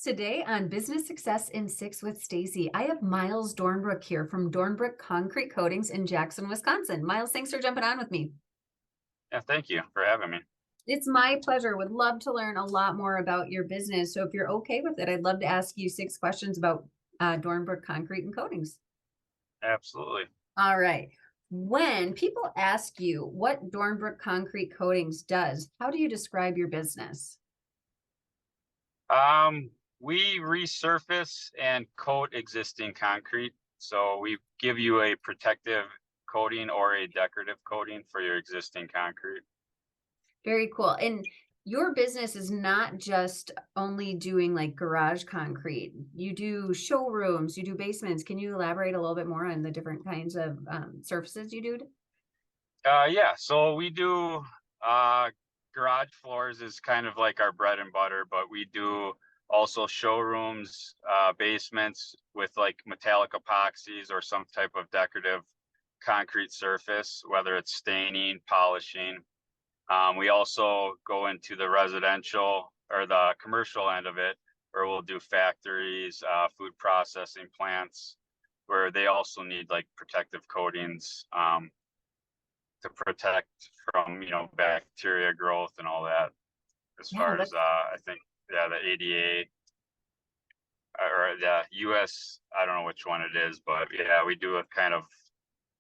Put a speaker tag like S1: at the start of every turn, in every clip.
S1: Today on Business Success in 6 with Stacie, I have Miles Dornbrook here from Dornbrook Concrete Coatings in Jackson, Wisconsin. Miles, thanks for jumping on with me.
S2: Yeah, thank you for having me.
S1: It's my pleasure. Would love to learn a lot more about your business. So if you're okay with it, I'd love to ask you 6 questions about Dornbrook Concrete and Coatings.
S2: Absolutely.
S1: All right. When people ask you what Dornbrook Concrete Coatings does, how do you describe your business?
S2: We resurface and coat existing concrete. So we give you a protective coating or a decorative coating for your existing concrete.
S1: Very cool. And your business is not just only doing like garage concrete. You do showrooms, you do basements. Can you elaborate a little bit more on the different kinds of surfaces you do?
S2: Yeah, so we do garage floors is kind of like our bread and butter, but we do also showrooms, basements with like metallic epoxies or some type of decorative concrete surface, whether it's staining, polishing. We also go into the residential or the commercial end of it, where we'll do factories, food processing plants, where they also need like protective coatings to protect from, bacteria growth and all that. As
S1: Yeah,
S2: far as I think, yeah, the ADA or the US, I don't know which one it is, but yeah, we do a kind of,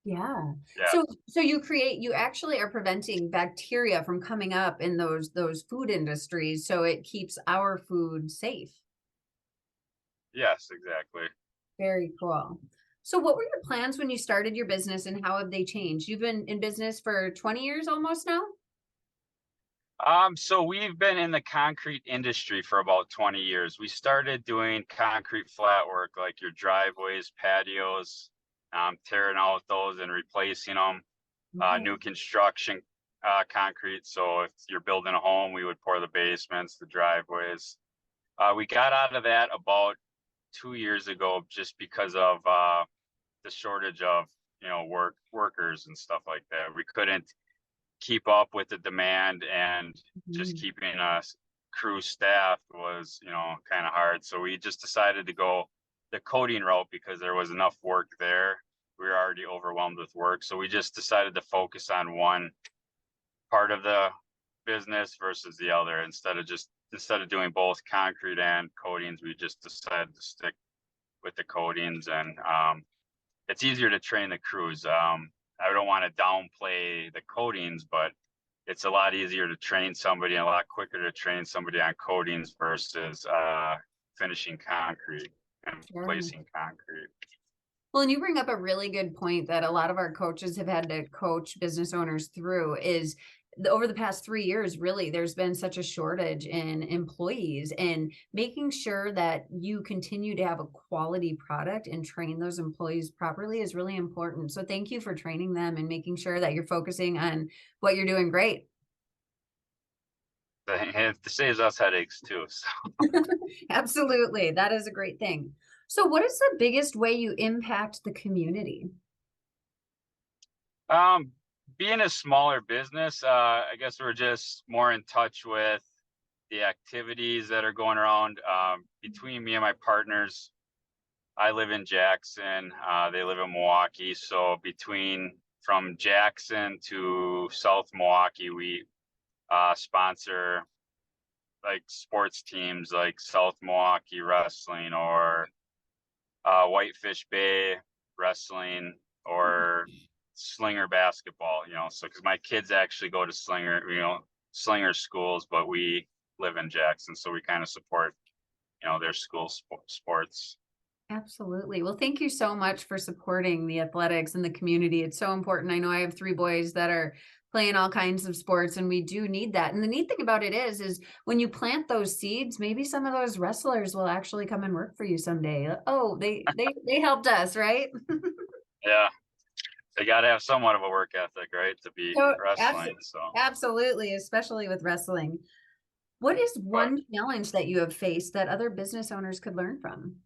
S1: yeah.
S2: yeah.
S1: So you actually are preventing bacteria from coming up in those food industries, so it keeps our food safe.
S2: Yes, exactly.
S1: Very cool. So what were your plans when you started your business and how have they changed? You've been in business for 20 years almost now?
S2: So we've been in the concrete industry for about 20 years. We started doing concrete flat work, like your driveways, patios, tearing out those and replacing them.
S1: Okay.
S2: New construction concrete. So if you're building a home, we would pour the basements, the driveways. We got out of that about 2 years ago, just because of the shortage of workers and stuff like that. We couldn't keep up with the demand, and just
S1: Mhm.
S2: keeping a crew staffed was kind of hard. So we just decided to go the coating route because there was enough work there. We were already overwhelmed with work, so we just decided to focus on one part of the business versus the other. Instead of doing both concrete and coatings, we just decided to stick with the coatings. And it's easier to train the crews. I don't want to downplay the coatings, but it's a lot easier to train somebody and a lot quicker to train somebody on coatings versus finishing concrete and
S1: Sure.
S2: placing concrete.
S1: Well, and you bring up a really good point that a lot of our coaches have had to coach business owners through is over the past 3 years, really, there's been such a shortage in employees, and making sure that you continue to have a quality product and train those employees properly is really important. So thank you for training them and making sure that you're focusing on what you're doing great.
S2: It saves us headaches too. So,
S1: Absolutely. That is a great thing. So what is the biggest way you impact the community?
S2: um, being a smaller business, I guess we're just more in touch with the activities that are going around. Between me and my partners, I live in Jackson. They live in Milwaukee. So from Jackson to South Milwaukee, we sponsor like sports teams like South Milwaukee Wrestling or Whitefish Bay Wrestling or Slinger basketball. So because my kids actually go to Slinger schools, but we live in Jackson, so we kind of support their school sports.
S1: Absolutely. Well, thank you so much for supporting the athletics and the community. It's so important. I know I have 3 boys that are playing all kinds of sports, and we do need that. And the neat thing about it is when you plant those seeds, maybe some of those wrestlers will actually come and work for you someday. Oh, they helped us, right?
S2: Yeah, they got to have somewhat of a work ethic, right, to be
S1: So,
S2: wrestling. So,
S1: absolutely, especially with wrestling. What is
S2: but
S1: one challenge that you have faced that other business owners could learn from?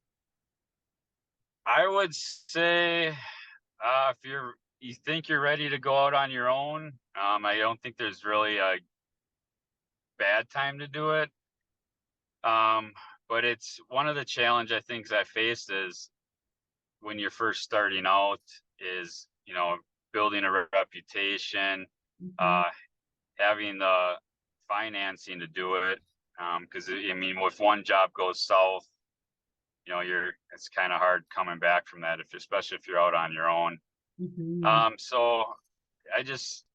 S2: I would say if you think you're ready to go out on your own, I don't think there's really a bad time to do it. but it's one of the challenge I think I faced is when you're first starting out is, building a reputation,
S1: Mhm.
S2: uh, having the financing to do it. Because I mean, if one job goes south, it's kind of hard coming back from that, especially if you're out on your own.
S1: Mhm.
S2: So I just,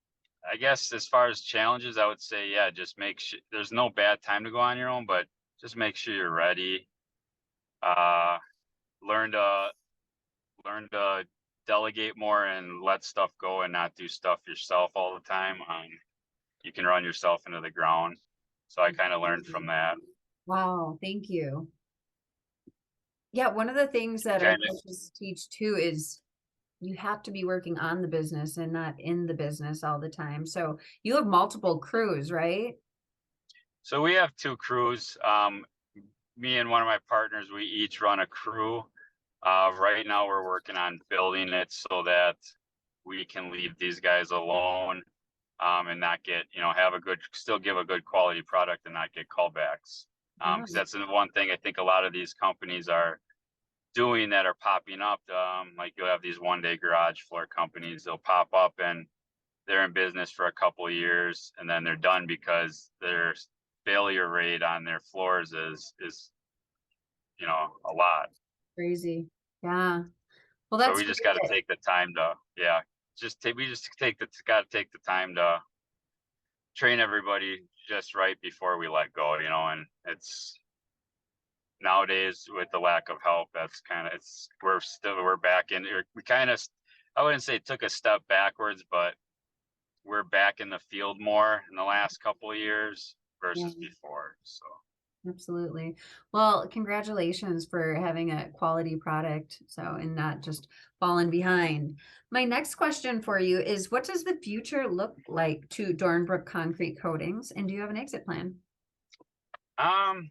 S2: I guess as far as challenges, I would say, yeah, just make sure there's no bad time to go on your own, but just make sure you're ready. Uh, learn to delegate more and let stuff go and not do stuff yourself all the time. You can run yourself into the ground. So I kind of learned from that.
S1: Wow, thank you. Yeah, one of the things that our
S2: Kind of.
S1: coaches teach too is you have to be working on the business and not in the business all the time. So you have multiple crews, right?
S2: So we have two crews. Me and one of my partners, we each run a crew. Right now, we're working on building it so that we can leave these guys alone, and not get, still give a good quality product and not get callbacks.
S1: Yeah,
S2: Because that's the one thing I think a lot of these companies are doing that are popping up. Like you'll have these 1 day garage floor companies, they'll pop up and they're in business for a couple of years and then they're done because their failure rate on their floors is a lot.
S1: crazy. Yeah. Well,
S2: So
S1: that's
S2: we
S1: great
S2: just got to
S1: that
S2: take the time to, yeah, we just got to take the time to train everybody just right before we let go, and it's nowadays with the lack of help, that's kind of, we're back in, we kind of, I wouldn't say took a step backwards, but we're back in the field more in the last couple of years
S1: yeah,
S2: versus before. So
S1: absolutely. Well, congratulations for having a quality product. So, and not just falling behind. My next question for you is what does the future look like to Dornbrook concrete coatings? And do you have an exit plan?
S2: um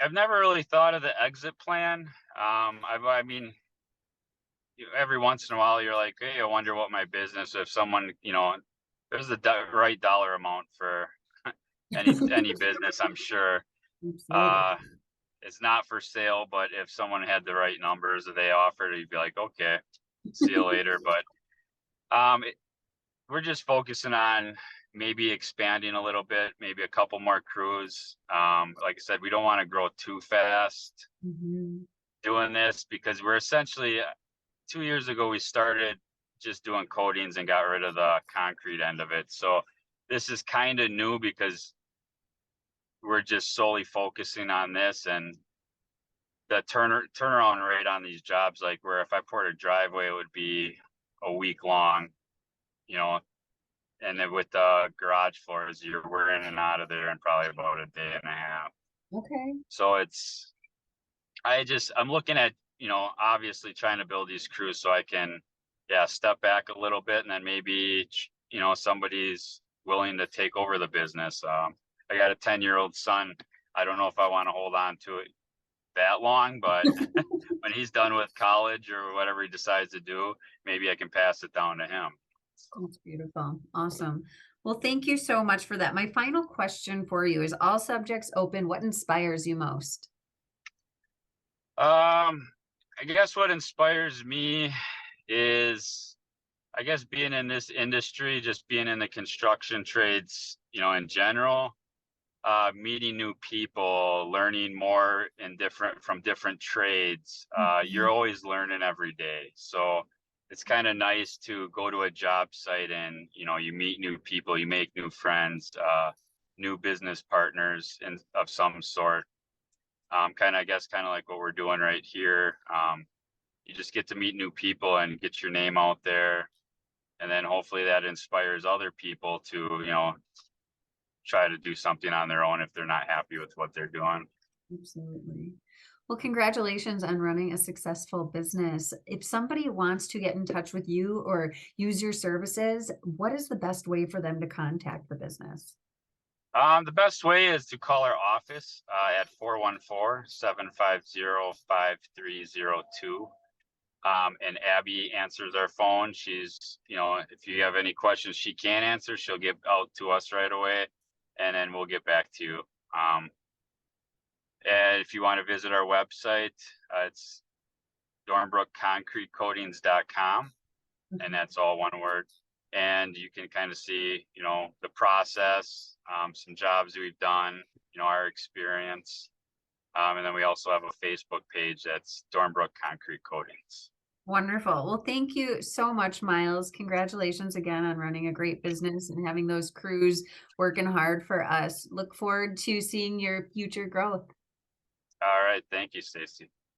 S2: I've never really thought of the exit plan. I mean, every once in a while you're like, hey, I wonder what my business, if someone, there's the right dollar amount for any business, I'm sure.
S1: Absolutely.
S2: uh it's not for sale, but if someone had the right numbers that they offered, you'd be like, okay, see you later. But we're just focusing on maybe expanding a little bit, maybe a couple more crews. Like I said, we don't want to grow too fast
S1: Mhm.
S2: doing this because we're essentially 2 years ago we started just doing coatings and got rid of the concrete end of it. So this is kind of new because we're just solely focusing on this, and the turnaround rate on these jobs, like where if I poured a driveway, it would be a week long, you know, and then with the garage floors, we're in and out of there in probably about a day and a half.
S1: Okay.
S2: So I'm looking at, obviously trying to build these crews so I can, yeah, step back a little bit and then maybe, somebody's willing to take over the business. I got a 10-year-old son. I don't know if I want to hold on to it that long, but when he's done with college or whatever he decides to do, maybe I can pass it down to him.
S1: That's beautiful. Awesome. Well, thank you so much for that. My final question for you is all subjects open. What inspires you most?
S2: I guess what inspires me is, I guess, being in this industry, just being in the construction trades, in general, meeting new people, learning more from different trades. You're
S1: Mhm.
S2: always learning every day. So it's kind of nice to go to a job site and, you meet new people, you make new friends, new business partners of some sort. I guess, kind of like what we're doing right here. You just get to meet new people and get your name out there. And then hopefully that inspires other people to, try to do something on their own if they're not happy with what they're doing.
S1: Absolutely. Well, congratulations on running a successful business. If somebody wants to get in touch with you or use your services, what is the best way for them to contact the business?
S2: The best way is to call our office at 414-750-5302. And Abby answers our phone. She's, if you have any questions she can't answer, she'll get out to us right away and then we'll get back to you. And if you want to visit our website, it's dornbrookconcretecoatings.com, and that's all one word. And you can kind of see, the process, some jobs we've done, our experience. And then we also have a Facebook page that's Dornbrook Concrete Coatings.
S1: Wonderful. Well, thank you so much, Miles. Congratulations again on running a great business and having those crews working hard for us. Look forward to seeing your future growth.
S2: All right. Thank you, Stacie.